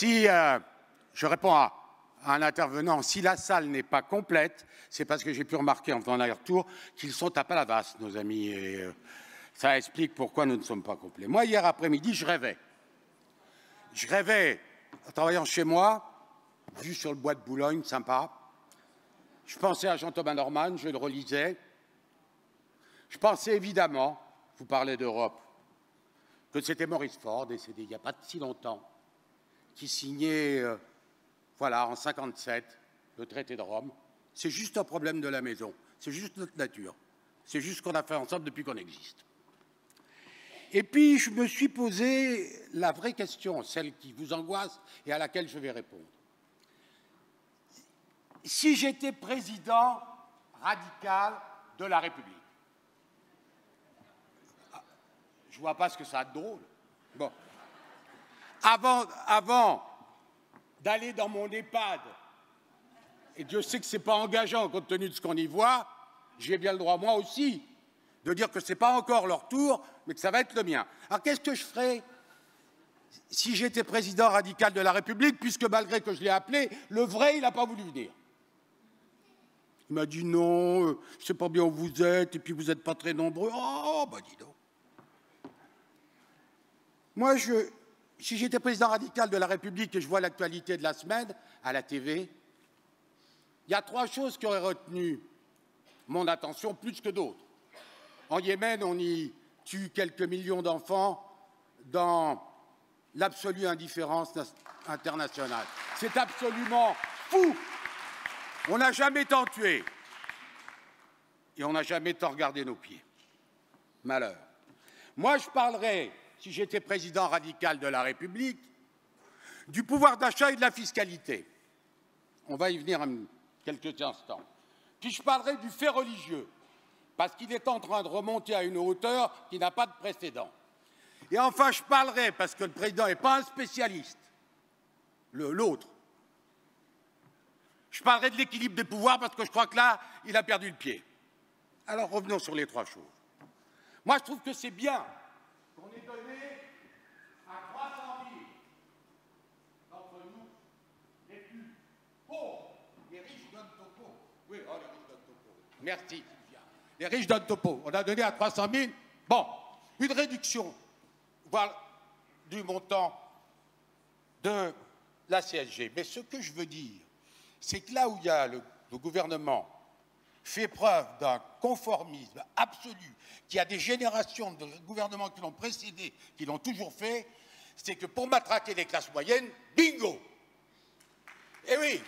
Si je réponds à un intervenant, si la salle n'est pas complète, c'est parce que j'ai pu remarquer en faisant l'aller-retour qu'ils sont à Palavas, nos amis, et ça explique pourquoi nous ne sommes pas complets. Moi, hier après-midi, je rêvais. Je rêvais, en travaillant chez moi, vue sur le bois de Boulogne, sympa. Je pensais à Jean-Thomas Norman, je le relisais. Je pensais évidemment, vous parlez d'Europe, que c'était Maurice Faure, décédé il n'y a pas si longtemps, qui signait, voilà, en 1957, le traité de Rome. C'est juste un problème de la maison, c'est juste notre nature, c'est juste ce qu'on a fait ensemble depuis qu'on existe. Et puis, je me suis posé la vraie question, celle qui vous angoisse et à laquelle je vais répondre. Si j'étais président radical de la République, je ne vois pas ce que ça a de drôle. Bon. Avant d'aller dans mon EHPAD, et Dieu sait que ce n'est pas engageant compte tenu de ce qu'on y voit, j'ai bien le droit, moi aussi, de dire que ce n'est pas encore leur tour, mais que ça va être le mien. Alors qu'est-ce que je ferais si j'étais président radical de la République, puisque malgré que je l'ai appelé, le vrai, il n'a pas voulu venir. Il m'a dit non, je ne sais pas bien où vous êtes, et puis vous n'êtes pas très nombreux. Oh, bah dis donc. Moi, si j'étais président radical de la République et je vois l'actualité de la semaine à la TV, il y a 3 choses qui auraient retenu mon attention plus que d'autres. En Yémen, on y tue quelques millions d'enfants dans l'absolue indifférence internationale. C'est absolument fou. On n'a jamais tant tué et on n'a jamais tant regardé nos pieds. Malheur. Moi, je parlerais, si j'étais président radical de la République, du pouvoir d'achat et de la fiscalité. On va y venir en quelques instants. Puis je parlerai du fait religieux, parce qu'il est en train de remonter à une hauteur qui n'a pas de précédent. Et enfin, je parlerai, parce que le président n'est pas un spécialiste, l'autre. Je parlerai de l'équilibre des pouvoirs, parce que je crois que là, il a perdu le pied. Alors revenons sur les 3 choses. Moi, je trouve que c'est bien qu'on ait donné à 300 000 d'entre nous les plus pauvres. Les riches donnent topo. Oui, oh, les riches donnent topo. Merci, Sylvia. Les riches donnent topo. On a donné à 300 000. Bon, une réduction, voilà, du montant de la CSG. Mais ce que je veux dire, c'est que là où il y a le gouvernement fait preuve d'un conformisme absolu, qu'il y a des générations de gouvernements qui l'ont précédé, qui l'ont toujours fait, c'est que pour matraquer les classes moyennes, bingo! Eh oui,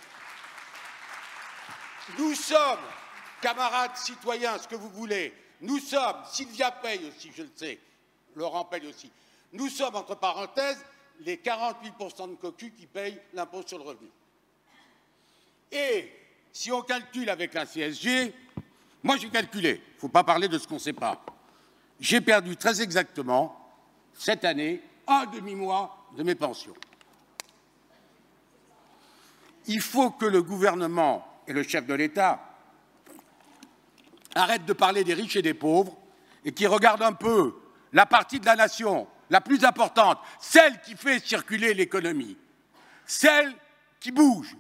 nous sommes, camarades citoyens, ce que vous voulez, nous sommes, Sylvia paye aussi, je le sais, Laurent paye aussi, nous sommes, entre parenthèses, les 48% de cocus qui payent l'impôt sur le revenu. Et si on calcule avec la CSG, moi j'ai calculé, il ne faut pas parler de ce qu'on ne sait pas. J'ai perdu très exactement, cette année, un demi-mois de mes pensions. Il faut que le gouvernement et le chef de l'État arrêtent de parler des riches et des pauvres et qu'ils regardent un peu la partie de la nation la plus importante, celle qui fait circuler l'économie, celle qui bouge,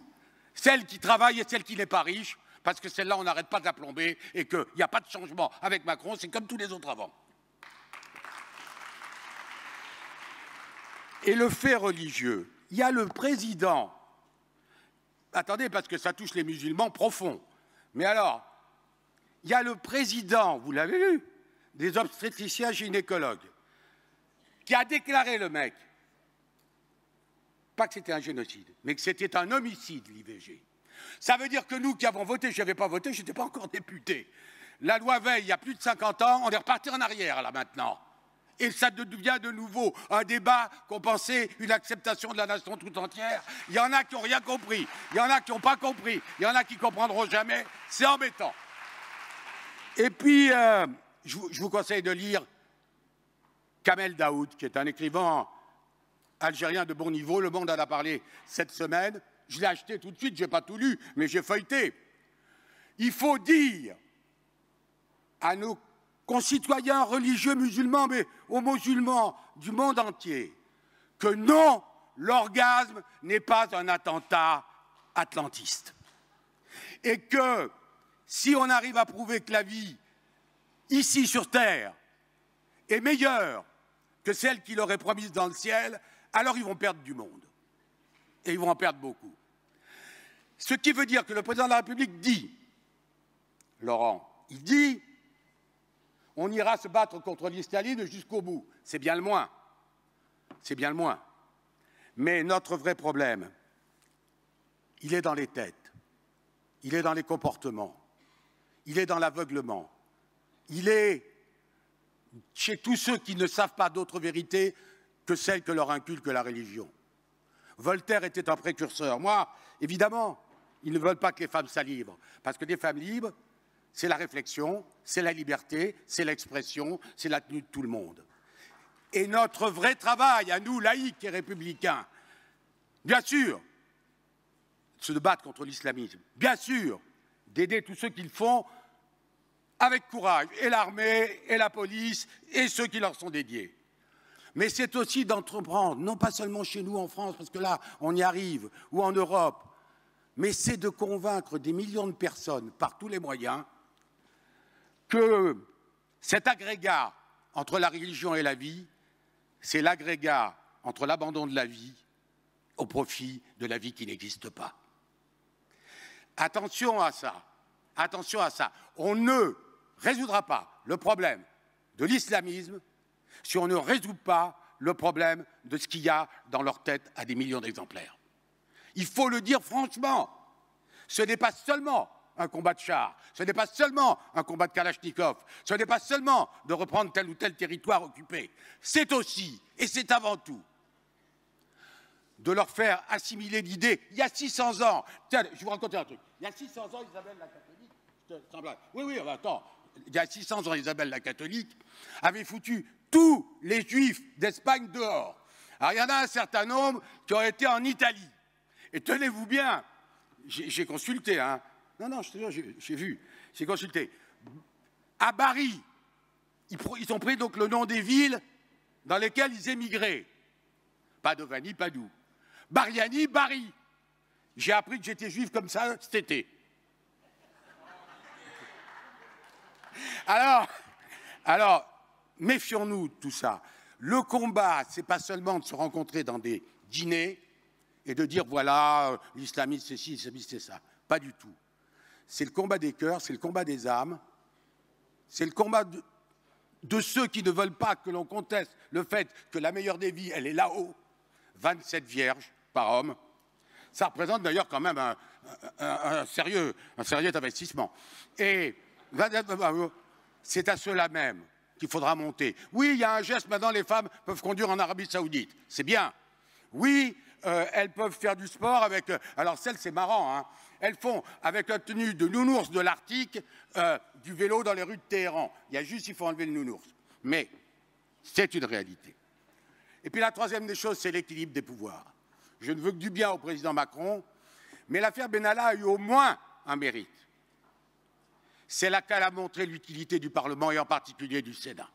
celle qui travaille et celle qui n'est pas riche, parce que celle-là, on n'arrête pas de la plomber et qu'il n'y a pas de changement avec Macron, c'est comme tous les autres avant. Et le fait religieux, il y a le président, attendez, parce que ça touche les musulmans profonds, mais alors, il y a le président, vous l'avez vu, des obstétriciens gynécologues, qui a déclaré, le mec, pas que c'était un génocide, mais que c'était un homicide, l'IVG. Ça veut dire que nous qui avons voté, je n'avais pas voté, je n'étais pas encore député. La loi Veil, il y a plus de 50 ans, on est reparti en arrière, là, maintenant. Et ça devient de nouveau un débat qu'on pensait une acceptation de la nation tout entière. Il y en a qui n'ont rien compris, il y en a qui n'ont pas compris, il y en a qui ne comprendront jamais. C'est embêtant. Et puis, je vous conseille de lire Kamel Daoud, qui est un écrivain algérien de bon niveau. Le Monde en a parlé cette semaine. Je l'ai acheté tout de suite, je n'ai pas tout lu, mais j'ai feuilleté. Il faut dire à nos concitoyens religieux musulmans, mais aux musulmans du monde entier, que non, l'orgasme n'est pas un attentat atlantiste. Et que si on arrive à prouver que la vie, ici sur Terre, est meilleure que celle qu'il aurait promise dans le ciel, alors ils vont perdre du monde. Et ils vont en perdre beaucoup. Ce qui veut dire que le président de la République dit, Laurent, il dit, on ira se battre contre l'islamisme jusqu'au bout. C'est bien le moins. C'est bien le moins. Mais notre vrai problème, il est dans les têtes, il est dans les comportements, il est dans l'aveuglement, il est chez tous ceux qui ne savent pas d'autre vérité que celle que leur inculque la religion. Voltaire était un précurseur. Moi, évidemment, ils ne veulent pas que les femmes soient libres, parce que des femmes libres, c'est la réflexion, c'est la liberté, c'est l'expression, c'est la tenue de tout le monde. Et notre vrai travail, à nous, laïcs et républicains, bien sûr, se battre contre l'islamisme, bien sûr, d'aider tous ceux qui le font avec courage, et l'armée, et la police, et ceux qui leur sont dédiés. Mais c'est aussi d'entreprendre, non pas seulement chez nous en France, parce que là, on y arrive, ou en Europe, mais c'est de convaincre des millions de personnes, par tous les moyens, que cet agrégat entre la religion et la vie, c'est l'agrégat entre l'abandon de la vie au profit de la vie qui n'existe pas. Attention à ça, attention à ça. On ne résoudra pas le problème de l'islamisme si on ne résout pas le problème de ce qu'il y a dans leur tête à des millions d'exemplaires. Il faut le dire franchement, ce n'est pas seulement un combat de chars, ce n'est pas seulement un combat de Kalachnikov, ce n'est pas seulement de reprendre tel ou tel territoire occupé, c'est aussi, et c'est avant tout, de leur faire assimiler l'idée. Il y a 600 ans, tiens, je vais vous raconter un truc, il y a 600 ans, Isabelle la catholique, oui, attends, il y a 600 ans, Isabelle la catholique avait foutu tous les juifs d'Espagne dehors. Alors il y en a un certain nombre qui ont été en Italie. Et tenez-vous bien, j'ai consulté, hein. Non, je te jure, j'ai vu, j'ai consulté. À Bari, ils ont pris donc le nom des villes dans lesquelles ils émigraient. Padovani, Padoue. Bariani, Bari. J'ai appris que j'étais juif comme ça cet été. Alors, méfions-nous de tout ça. Le combat, ce n'est pas seulement de se rencontrer dans des dîners et de dire, voilà, l'islamisme c'est ci, l'islamisme c'est ça. Pas du tout. C'est le combat des cœurs, c'est le combat des âmes, c'est le combat de ceux qui ne veulent pas que l'on conteste le fait que la meilleure des vies, elle est là-haut, 27 vierges par homme. Ça représente d'ailleurs quand même un sérieux investissement. Et c'est à ceux-là même qu'il faudra monter. Oui, il y a un geste, maintenant les femmes peuvent conduire en Arabie Saoudite, c'est bien. Oui, elles peuvent faire du sport avec... alors celles, c'est marrant, hein. Elles font, avec la tenue de nounours de l'Arctique, du vélo dans les rues de Téhéran. Il y a juste, il faut enlever le nounours. Mais c'est une réalité. Et puis la troisième des choses, c'est l'équilibre des pouvoirs. Je ne veux que du bien au président Macron, mais l'affaire Benalla a eu au moins un mérite. C'est là qu'elle a montré l'utilité du Parlement et en particulier du Sénat.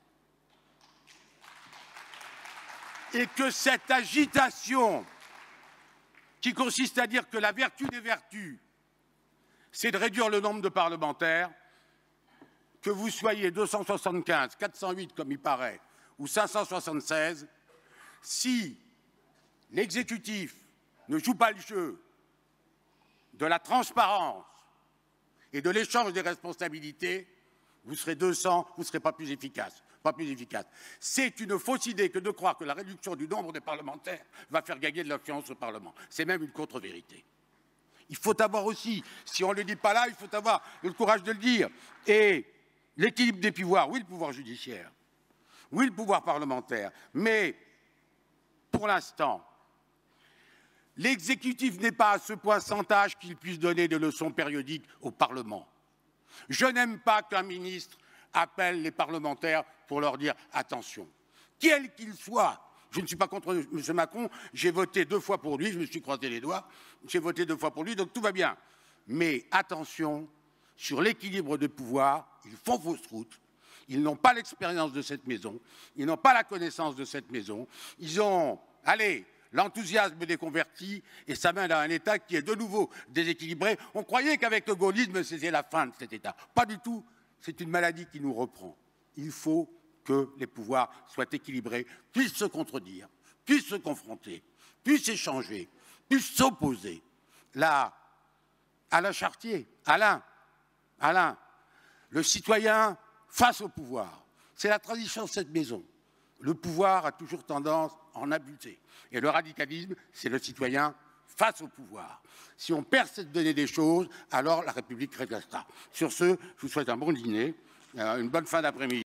Et que cette agitation qui consiste à dire que la vertu des vertus, c'est de réduire le nombre de parlementaires, que vous soyez 275, 408 comme il paraît, ou 576, si l'exécutif ne joue pas le jeu de la transparence et de l'échange des responsabilités, vous serez 200, vous ne serez pas plus efficace. C'est une fausse idée que de croire que la réduction du nombre des parlementaires va faire gagner de l'influence au Parlement. C'est même une contre-vérité. Il faut avoir aussi, si on ne le dit pas là, il faut avoir le courage de le dire. Et l'équilibre des pouvoirs, oui, le pouvoir judiciaire, oui, le pouvoir parlementaire, mais pour l'instant, l'exécutif n'est pas à ce point sans tâche qu'il puisse donner des leçons périodiques au Parlement. Je n'aime pas qu'un ministre appelle les parlementaires pour leur dire attention, quel qu'il soit. Je ne suis pas contre M. Macron, j'ai voté 2 fois pour lui, je me suis croisé les doigts, j'ai voté 2 fois pour lui, donc tout va bien. Mais attention, sur l'équilibre de pouvoir, ils font fausse route, ils n'ont pas l'expérience de cette maison, ils n'ont pas la connaissance de cette maison, ils ont, allez, l'enthousiasme des convertis et ça mène à un État qui est de nouveau déséquilibré. On croyait qu'avec le gaullisme, c'était la fin de cet État. Pas du tout. C'est une maladie qui nous reprend. Il faut que les pouvoirs soient équilibrés, puissent se contredire, puissent se confronter, puissent échanger, puissent s'opposer. Là, Alain Chartier, Alain, le citoyen face au pouvoir. C'est la tradition de cette maison. Le pouvoir a toujours tendance à en abuser. Et le radicalisme, c'est le citoyen face au pouvoir. Si on perd cette donnée des choses, alors la République régressera. Sur ce, je vous souhaite un bon dîner, une bonne fin d'après-midi.